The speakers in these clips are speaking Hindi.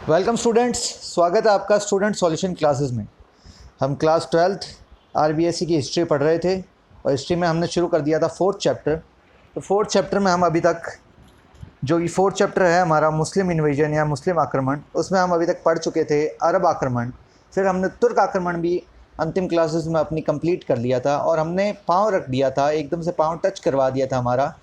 वेलकम स्टूडेंट्स, स्वागत है आपका स्टूडेंट सॉल्यूशन क्लासेस में। हम क्लास 12th आरबीएससी की हिस्ट्री पढ़ रहे थे और हिस्ट्री में हमने शुरू कर दिया था 4th चैप्टर। तो 4th चैप्टर में हम अभी तक जो ये 4th चैप्टर है हमारा मुस्लिम इन्वेजन या मुस्लिम आक्रमण, उसमें हम अभी तक पढ़ चुके थे अरब आक्रमण। फिर हमने तुर्क आक्रमण भी अंतिम क्लासेस में अपनी कंप्लीट कर लिया था और हमने पाँव रख दिया था, एकदम से पाँव टच करवा दिया था हमारा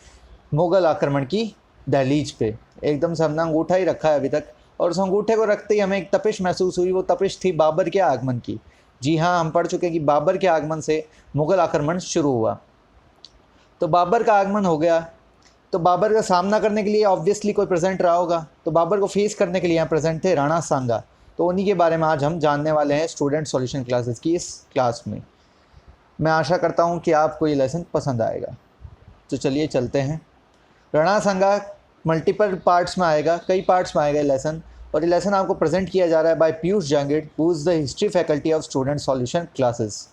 मुग़ल आक्रमण की दहलीज पे। एकदम से हमने अंगूठा ही रखा है अभी तक, और उस अंगूठे को रखते ही हमें एक तपिश महसूस हुई। वो तपिश थी बाबर के आगमन की। जी हाँ, हम पढ़ चुके कि बाबर के आगमन से मुग़ल आक्रमण शुरू हुआ। तो बाबर का आगमन हो गया, तो बाबर का सामना करने के लिए ऑब्वियसली कोई प्रेजेंट रहा होगा। तो बाबर को फेस करने के लिए यहाँ प्रेजेंट थे राणा सांगा। तो उन्हीं के बारे में आज हम जानने वाले हैं स्टूडेंट सॉल्यूशन क्लासेस की इस क्लास में। मैं आशा करता हूँ कि आपको ये लेसन पसंद आएगा। तो चलिए चलते हैं। राणा सांगा मल्टीपल पार्ट्स में आएगा, कई पार्ट्स में आएगा ये लेसन, और ये लेसन आपको प्रेजेंट किया जा रहा है by Piyush Jangid, who is the history faculty of student solution classes.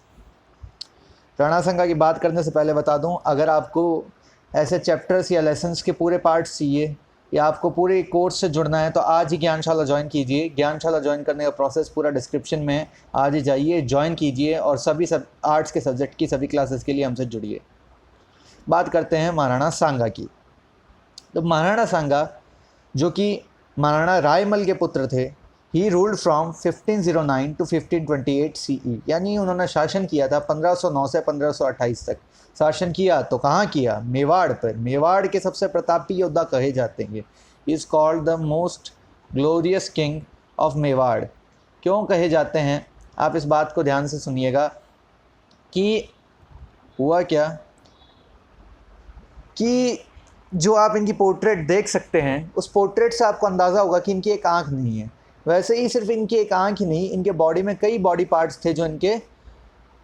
Rana Sanga की बात करने से पहले बता दूं, अगर आपको ऐसे चैप्टर्स या लेसन्स के पूरे पार्ट्स चाहिए या आपको पूरे कोर्स से जुड़ना है तो आज ही ज्ञानशाला ज्वाइन कीजिए। ज्ञानशाला ज्वाइन करने का प्रोसेस पूरा डिस्क्रिप्शन में है, आज ही जाइए, ज्वाइन कीजिए और सभी आर्ट्स के सब्जेक्ट की सभी क्लासेस के लिए हमसे जुड़िए। बात करते हैं महाराणा सांगा की। तो महाराणा सांगा जो कि महाराणा रायमल के पुत्र थे, he ruled from 1509 to 1528 CE, यानी उन्होंने शासन किया था 1509 से 1528 तक। शासन किया तो कहाँ किया? मेवाड़ पर। मेवाड़ के सबसे प्रतापी योद्धा कहे जाते हैं। He is called the most glorious king of Mewar. क्यों कहे जाते हैं? आप इस बात को ध्यान से सुनिएगा कि हुआ क्या कि जो आप इनकी पोर्ट्रेट देख सकते हैं, उस पोर्ट्रेट से आपको अंदाज़ा होगा कि इनकी एक आंख नहीं है। वैसे ही सिर्फ इनकी एक आंख ही नहीं, इनके बॉडी में कई बॉडी पार्ट्स थे जो इनके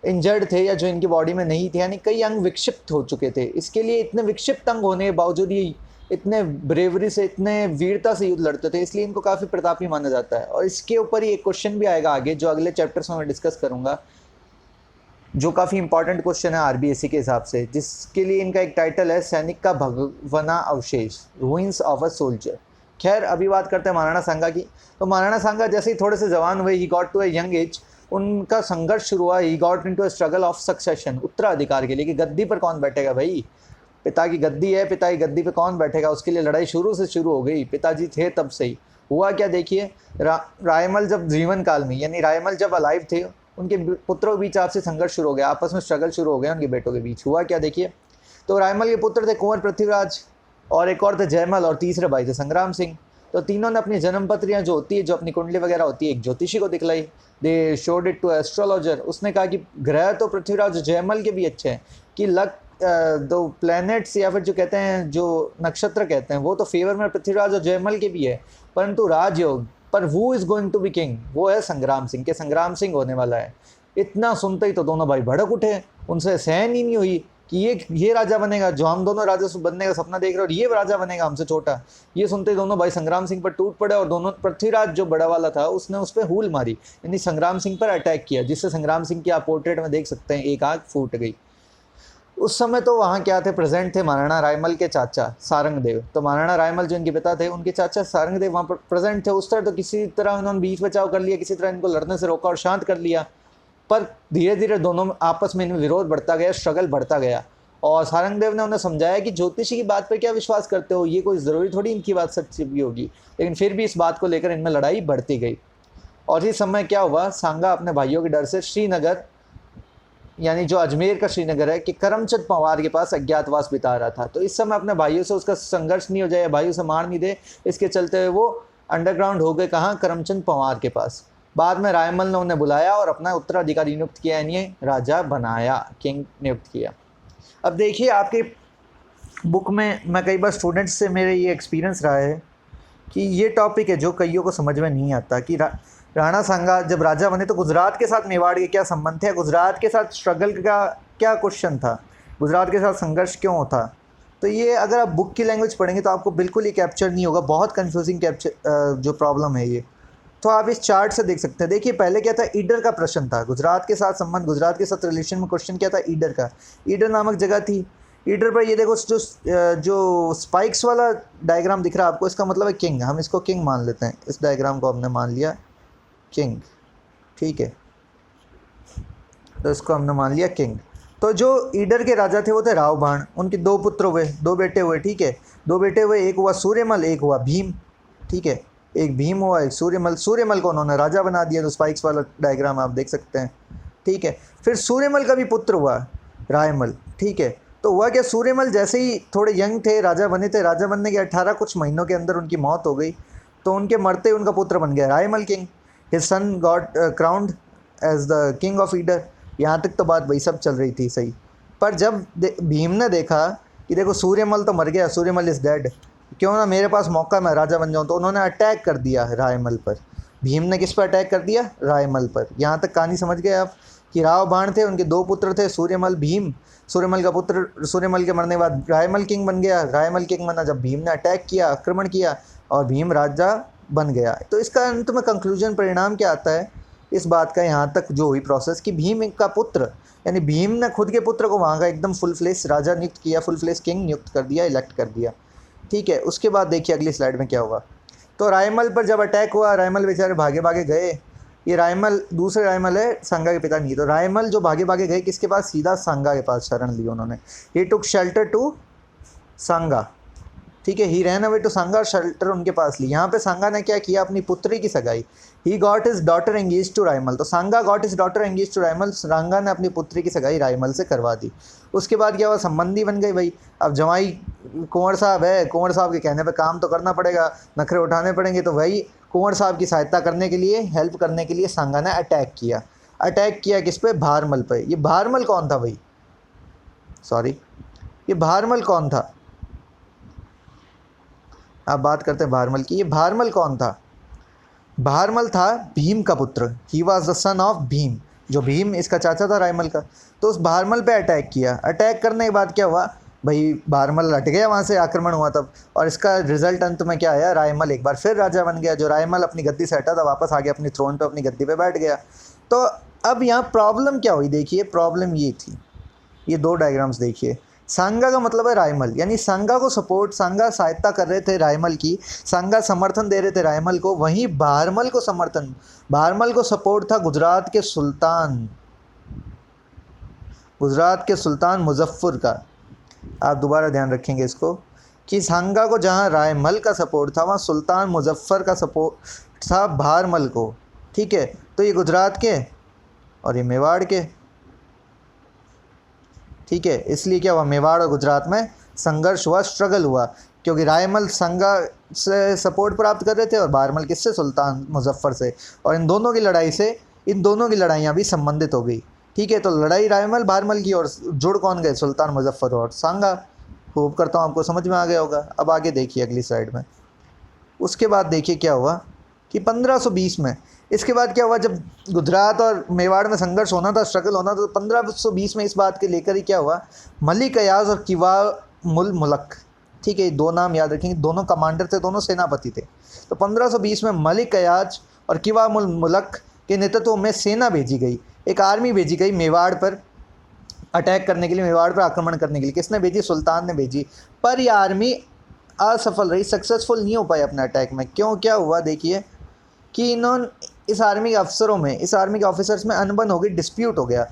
इंजर्ड थे या जो इनकी बॉडी में नहीं थे, यानी कई अंग विक्षिप्त हो चुके थे। इसके लिए इतने विक्षिप्त अंग होने के बावजूद ये इतने ब्रेवरी से, इतने वीरता से युद्ध लड़ते थे, इसलिए इनको काफ़ी प्रतापी माना जाता है। और इसके ऊपर ही एक क्वेश्चन भी आएगा आगे, जो अगले चैप्टर्स में मैं डिस्कस करूँगा, जो काफ़ी इंपॉर्टेंट क्वेश्चन है आरबीएससी के हिसाब से, जिसके लिए इनका एक टाइटल है सैनिक का भगवना अवशेष, रूइंस ऑफ अ सोल्जर। खैर, अभी बात करते हैं महाराणा सांगा की। तो महाराणा सांगा जैसे ही थोड़े से जवान हुए, he got to a young age, उनका संघर्ष शुरू हुआ। He got into a struggle of succession, उत्तराधिकार के लिए कि गद्दी पर कौन बैठेगा भाई। पिता की गद्दी है, पिता की गद्दी पे कौन बैठेगा, उसके लिए लड़ाई शुरू से शुरू हो गई। पिताजी थे तब से ही। हुआ क्या देखिए, रायमल जब जीवन काल में, यानी रायमल जब अलाइव थे, उनके पुत्रों के बीच आपसी संघर्ष शुरू हो गया, आपस में स्ट्रगल शुरू हो गया उनके बेटों के बीच। हुआ क्या देखिए, तो रायमल के पुत्र थे कुंवर पृथ्वीराज, और एक और थे जयमल, और तीसरे भाई थे संग्राम सिंह। तो तीनों ने अपनी जन्म पत्रियाँ जो होती है, जो अपनी कुंडली वगैरह होती है, एक ज्योतिषी को दिखलाई। They showed it to astrologer. उसने कहा कि ग्रह तो पृथ्वीराज और जयमल के भी अच्छे हैं, कि दो प्लैनेट्स या फिर जो कहते हैं, जो नक्षत्र कहते हैं, वो तो फेवर में पृथ्वीराज और जयमल के भी है, परंतु राजयोग पर who is going to be king, वो है संग्राम सिंह के। संग्राम सिंह होने वाला है। इतना सुनते ही तो दोनों भाई भड़क उठे। उनसे सहन ही नहीं हुई कि ये राजा बनेगा, जो हम दोनों राजा बनने का सपना देख रहे हो, और ये राजा बनेगा हमसे छोटा। ये सुनते ही दोनों भाई संग्राम सिंह पर टूट पड़े, और दोनों, पृथ्वीराज जो बड़ा वाला था उसने उस पर हूल मारी, यानी संग्राम सिंह पर अटैक किया, जिससे संग्राम सिंह की आप पोर्ट्रेट में देख सकते हैं एक आँख फूट गई। उस समय तो वहाँ क्या थे, प्रेजेंट थे महाराणा रायमल के चाचा सारंगदेव। तो महाराणा रायमल जो इनके पिता थे, उनके चाचा सारंगदेव वहाँ पर प्रेजेंट थे। उस तरह तो किसी तरह उन्होंने बीच बचाव कर लिया, किसी तरह इनको लड़ने से रोका और शांत कर लिया। पर धीरे धीरे दोनों आपस में इनमें विरोध बढ़ता गया, स्ट्रगल बढ़ता गया, और सारंगदेव ने उन्हें समझाया कि ज्योतिषी की बात पर क्या विश्वास करते हो, ये कोई ज़रूरी थोड़ी इनकी बात सच्ची भी होगी। लेकिन फिर भी इस बात को लेकर इनमें लड़ाई बढ़ती गई। और इस समय क्या हुआ, सांगा अपने भाइयों के डर से श्रीनगर, यानी जो अजमेर का श्रीनगर है, कि करमचंद पंवार के पास अज्ञातवास बिता रहा था। तो इस समय अपने भाइयों से उसका संघर्ष नहीं हो जाए, भाइयों से मार नहीं दे, इसके चलते हुए वो अंडरग्राउंड हो गए। कहाँ? करमचंद पंवार के पास। बाद में रायमल ने उन्हें बुलाया और अपना उत्तराधिकारी नियुक्त किया, यानी राजा बनाया, किंग नियुक्त किया। अब देखिए, आपके बुक में मैं कई बार स्टूडेंट्स से मेरे ये एक्सपीरियंस रहा है कि ये टॉपिक है जो कईयों को समझ में नहीं आता कि राणा सांगा जब राजा बने तो गुजरात के साथ मेवाड़ के क्या संबंध थे, गुजरात के साथ स्ट्रगल का क्या क्वेश्चन था, गुजरात के साथ संघर्ष क्यों होता। तो ये अगर आप बुक की लैंग्वेज पढ़ेंगे तो आपको बिल्कुल ये कैप्चर नहीं होगा, बहुत कन्फ्यूजिंग जो प्रॉब्लम है ये। तो आप इस चार्ट से देख सकते हैं। देखिए, पहले क्या था, ईडर का प्रश्न था, गुजरात के साथ संबंध, गुजरात के साथ रिलेशन में क्वेश्चन क्या था, ईडर का। ईडर नामक जगह थी, ईडर पर ये देखो जो स्पाइक्स वाला डायग्राम दिख रहा है आपको, इसका मतलब है किंग। हम इसको किंग मान लेते हैं, इस डायग्राम को हमने मान लिया किंग, ठीक है। तो इसको हमने मान लिया किंग। तो जो ईडर के राजा थे वो थे रावबाण, उनके दो पुत्र हुए, दो बेटे हुए, ठीक है। दो बेटे हुए, एक हुआ सूर्यमल, एक हुआ भीम, ठीक है। एक भीम हुआ, एक सूर्यमल। सूर्यमल को उन्होंने राजा बना दिया, तो स्पाइक्स वाला डायग्राम आप देख सकते हैं, ठीक है। फिर सूर्यमल का भी पुत्र हुआ रायमल, ठीक है। तो हुआ क्या, सूर्यमल जैसे ही थोड़े यंग थे, राजा बने थे, राजा बनने के 18 कुछ महीनों के अंदर उनकी मौत हो गई। तो उनके मरते ही उनका पुत्र बन गया Raimal king. His son got crowned as the king of Idar. यहाँ तक तो बात वही सब चल रही थी, सही। पर जब भीम ने देखा कि देखो सूर्यमल तो मर गया, सूर्यमल इज़ डेड, क्यों ना मेरे पास मौका, मैं राजा बन जाऊँ, तो उन्होंने अटैक कर दिया रायमल पर। भीम ने किस पर अटैक कर दिया, रायमल पर। यहाँ तक कहानी समझ गए आप कि रावबाण थे, उनके दो पुत्र थे, सूर्यमल भीम। सूर्यमल का पुत्र, सूर्यमल के मरने के बाद रायमल किंग बन गया। रायमल किंग बना जब भीम ने अटैक किया, आक्रमण किया, और भीम राजा बन गया। तो इसका अंत में कंक्लूजन, परिणाम क्या आता है इस बात का, यहाँ तक जो हुई प्रोसेस, कि भीम का पुत्र यानी भीम ने खुद के पुत्र को वहाँ का एकदम फुल फ्लेश राजा नियुक्त किया, फुल फ्लेश किंग नियुक्त कर दिया, इलेक्ट कर दिया, ठीक है। उसके बाद देखिए अगली स्लाइड में क्या हुआ। तो रायमल पर जब अटैक हुआ, रायमल बेचारे भागे भागे गए। ये रायमल, दूसरे रायमल है, सांगा के पिता नहीं। तो रायमल जो भागे भागे गए किसके पास, सीधा सांगा के पास शरण ली उन्होंने। ही टुक शेल्टर टू सांगा, ठीक है। ही रैन अवे टू सांगा, और शेल्टर उनके पास ली। यहाँ पे सांगा ने क्या किया, अपनी पुत्री की सगाई, he got his daughter engage to Raimal. तो Sanga got his daughter engage to Raimal, Sanga ने अपनी पुत्री की सगाई रायमल से करवा दी। उसके बाद क्या हुआ, संबंधी बन गई भाई। अब जवाई कुंवर साहब है, कुंवर साहब के कहने पे काम तो करना पड़ेगा, नखरे उठाने पड़ेंगे। तो वही कुंवर साहब की सहायता करने के लिए, हेल्प करने के लिए सांगा ने अटैक किया। अटैक किया किस पे, भारमल पे। ये भारमल कौन था भाई, सॉरी, ये भारमल कौन था, आप बात करते हैं भारमल की। ये भारमल कौन था, भारमल था भीम का पुत्र। He was the son of Bhim, जो भीम इसका चाचा था रायमल का। तो उस भारमल पे अटैक किया। अटैक करने के बाद क्या हुआ भाई, भारमल हट गया वहाँ से, आक्रमण हुआ तब, और इसका रिजल्ट अंत में क्या आया, रायमल एक बार फिर राजा बन गया। जो रायमल अपनी गद्दी से हटा था, वापस आ गया अपनी थ्रोन पे, अपनी गद्दी पे बैठ गया। तो अब यहाँ प्रॉब्लम क्या हुई, देखिए प्रॉब्लम ये थी, ये दो डायग्राम्स देखिए। सांगा का मतलब है रायमल, यानी सांगा को सपोर्ट, सांगा सहायता कर रहे थे रायमल की, सांगा समर्थन दे रहे थे रायमल को। वहीं भारमल को समर्थन, भारमल को सपोर्ट था गुजरात के सुल्तान, गुजरात के सुल्तान मुजफ्फर का। आप दोबारा ध्यान रखेंगे इसको, कि सांगा को जहाँ रायमल का सपोर्ट था, वहाँ सुल्तान मुजफ्फर का सपोर्ट था भारमल को, ठीक है। तो ये गुजरात के और ये मेवाड़ के, ठीक है। इसलिए क्या हुआ, मेवाड़ और गुजरात में संघर्ष हुआ, स्ट्रगल हुआ, क्योंकि रायमल संगा से सपोर्ट प्राप्त कर रहे थे और भारमल किससे, सुल्तान मुजफ्फर से। और इन दोनों की लड़ाई से, इन दोनों की लड़ाइयाँ भी संबंधित हो गई, ठीक है। तो लड़ाई रायमल भारमल की, और जुड़ कौन गए, सुल्तान मुजफ्फर और सांगा। होप करता हूँ आपको समझ में आ गया होगा। अब आगे देखिए अगली साइड में। उसके बाद देखिए क्या हुआ कि 1520 में, इसके बाद क्या हुआ, जब गुजरात और मेवाड़ में संघर्ष होना था, स्ट्रगल होना था, तो 1520 में इस बात के लेकर ही क्या हुआ, मलिक अयाज और किवामुल मुलक, ठीक है, दो नाम याद रखेंगे, दोनों कमांडर थे, दोनों सेनापति थे। तो 1520 में मलिक अयाज और किवामुल मुलक के नेतृत्व में सेना भेजी गई, एक आर्मी भेजी गई मेवाड़ पर अटैक करने के लिए, मेवाड़ पर आक्रमण करने के लिए। किसने भेजी, सुल्तान ने भेजी। पर यह आर्मी असफल रही, सक्सेसफुल नहीं हो पाई अपने अटैक में। क्यों, क्या हुआ, देखिए कि इन्होंने, इस आर्मी के अफसरों में, इस आर्मी के ऑफिसर्स में अनबन हो गई, डिस्प्यूट हो गया,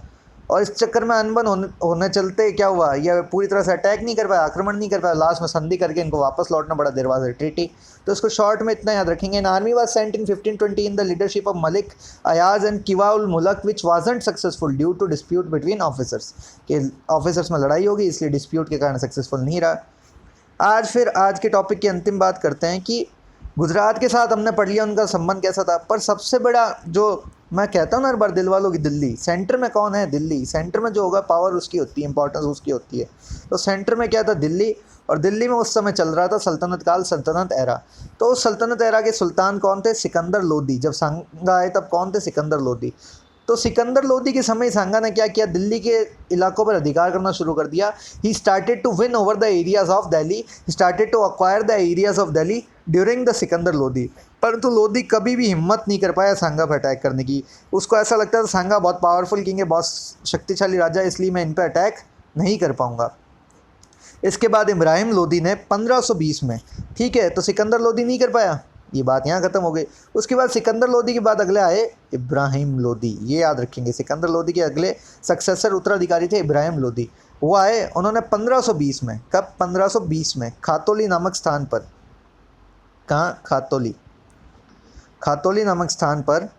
और इस चक्कर में अनबन होने चलते क्या हुआ, यह पूरी तरह से अटैक नहीं कर पाया, आक्रमण नहीं कर पाया, लास्ट में संधि करके इनको वापस लौटना पड़ा, देर वाज ट्रीटी। तो इसको शॉर्ट में इतना याद रखेंगे, an army was sent in 1520 in the leadership of Malik Ayaz and Qiwamul Mulk which wasn't successful due to dispute between officers, के ऑफिसर्स में लड़ाई होगी, इसलिए डिस्प्यूट के कारण सक्सेसफुल नहीं रहा। आज के टॉपिक की अंतिम बात करते हैं कि गुजरात के साथ हमने पढ़ लिया उनका संबंध कैसा था, पर सबसे बड़ा जो मैं कहता हूँ ना हर बार, दिल वालों की दिल्ली, सेंटर में कौन है, दिल्ली। सेंटर में जो होगा पावर उसकी होती है, इंपॉर्टेंस उसकी होती है। तो सेंटर में क्या था, दिल्ली, और दिल्ली में उस समय चल रहा था सल्तनत काल, सल्तनत एरा। तो उस सल्तनत एरा के सुल्तान कौन थे, सिकंदर लोदी। जब सांगा आए तब कौन थे, सिकंदर लोदी। तो सिकंदर लोदी के समय सांगा ने क्या किया, दिल्ली के इलाकों पर अधिकार करना शुरू कर दिया। He started to win over the areas of Delhi, he started to acquire the areas of Delhi during the Sikandar Lodi. परंतु लोदी कभी भी हिम्मत नहीं कर पाया सांगा पर अटैक करने की। उसको ऐसा लगता था सांगा बहुत पावरफुल किंग है, बहुत शक्तिशाली राजा है, इसलिए मैं इन पर अटैक नहीं कर पाऊंगा। इसके बाद इब्राहिम लोदी ने 1520 में, ठीक है, तो सिकंदर लोदी नहीं कर पाया, ये बात यहाँ ख़त्म हो गई। उसके बाद सिकंदर लोदी के बाद अगले आए इब्राहिम लोदी, ये याद रखेंगे, सिकंदर लोदी के अगले सक्सेसर उत्तराधिकारी थे इब्राहिम लोदी। वो आए, उन्होंने 1520 में, कब, 1520 में खातोली नामक स्थान पर, कहाँ, खातोली, खातोली नामक स्थान पर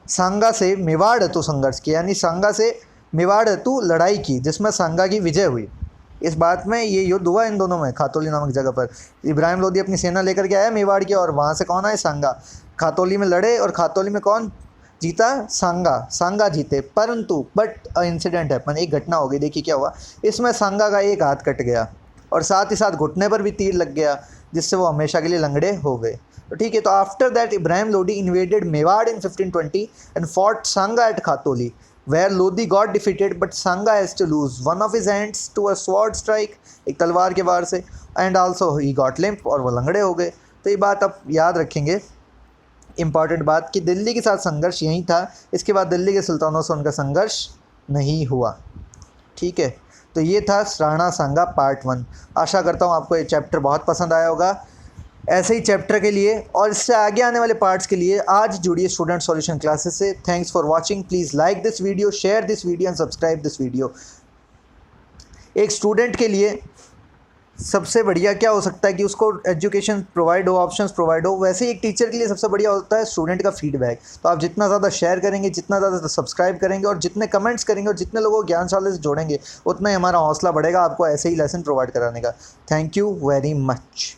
सांगा से मेवाड़ हेतु संघर्ष किया, यानी सांगा से मेवाड़ हेतु लड़ाई की, जिसमें सांगा की विजय हुई। इस बात में ये युद्ध हुआ इन दोनों में, खातोली नामक जगह पर। इब्राहिम लोदी अपनी सेना लेकर के आया मेवाड़ की, और वहाँ से कौन आए, सांगा। खातोली में लड़े, और खातोली में कौन जीता, सांगा, सांगा जीते। परंतु बट इंसिडेंट हैपन, एक घटना हो गई, देखिए क्या हुआ। इसमें सांगा का एक हाथ कट गया, और साथ ही साथ घुटने पर भी तीर लग गया, जिससे वो हमेशा के लिए लंगड़े हो गए। तो ठीक है, तो after that Ibrahim Lodi invaded Mewar in 1520 and fought Sanga at Khatoli, where Lodi got defeated but Sanga has to lose one of his hands to a sword strike, एक तलवार के वार से, and also he got limp, और वो लंगड़े हो गए। तो ये बात आप याद रखेंगे, इम्पॉर्टेंट बात, कि दिल्ली के साथ संघर्ष यहीं था, इसके बाद दिल्ली के सुल्तानों से उनका संघर्ष नहीं हुआ। ठीक है, तो ये था राणा सांगा पार्ट 1। आशा करता हूँ आपको ये चैप्टर बहुत पसंद आया होगा। ऐसे ही चैप्टर के लिए और इससे आगे आने वाले पार्ट्स के लिए आज जुड़िए स्टूडेंट सॉल्यूशन क्लासेस से। Thanks for watching, please like this video, share this video and subscribe this video. एक स्टूडेंट के लिए सबसे बढ़िया क्या हो सकता है कि उसको एजुकेशन प्रोवाइड हो, ऑप्शंस प्रोवाइड हो, वैसे ही एक टीचर के लिए सबसे बढ़िया होता है स्टूडेंट का फीडबैक। तो आप जितना ज़्यादा शेयर करेंगे, जितना ज़्यादा सब्सक्राइब करेंगे, और जितने कमेंट्स करेंगे, और जितने लोगों को ज्ञानशाला से जोड़ेंगे, उतना ही हमारा हौसला बढ़ेगा आपको ऐसे ही लेसन प्रोवाइड कराने का। Thank you very much.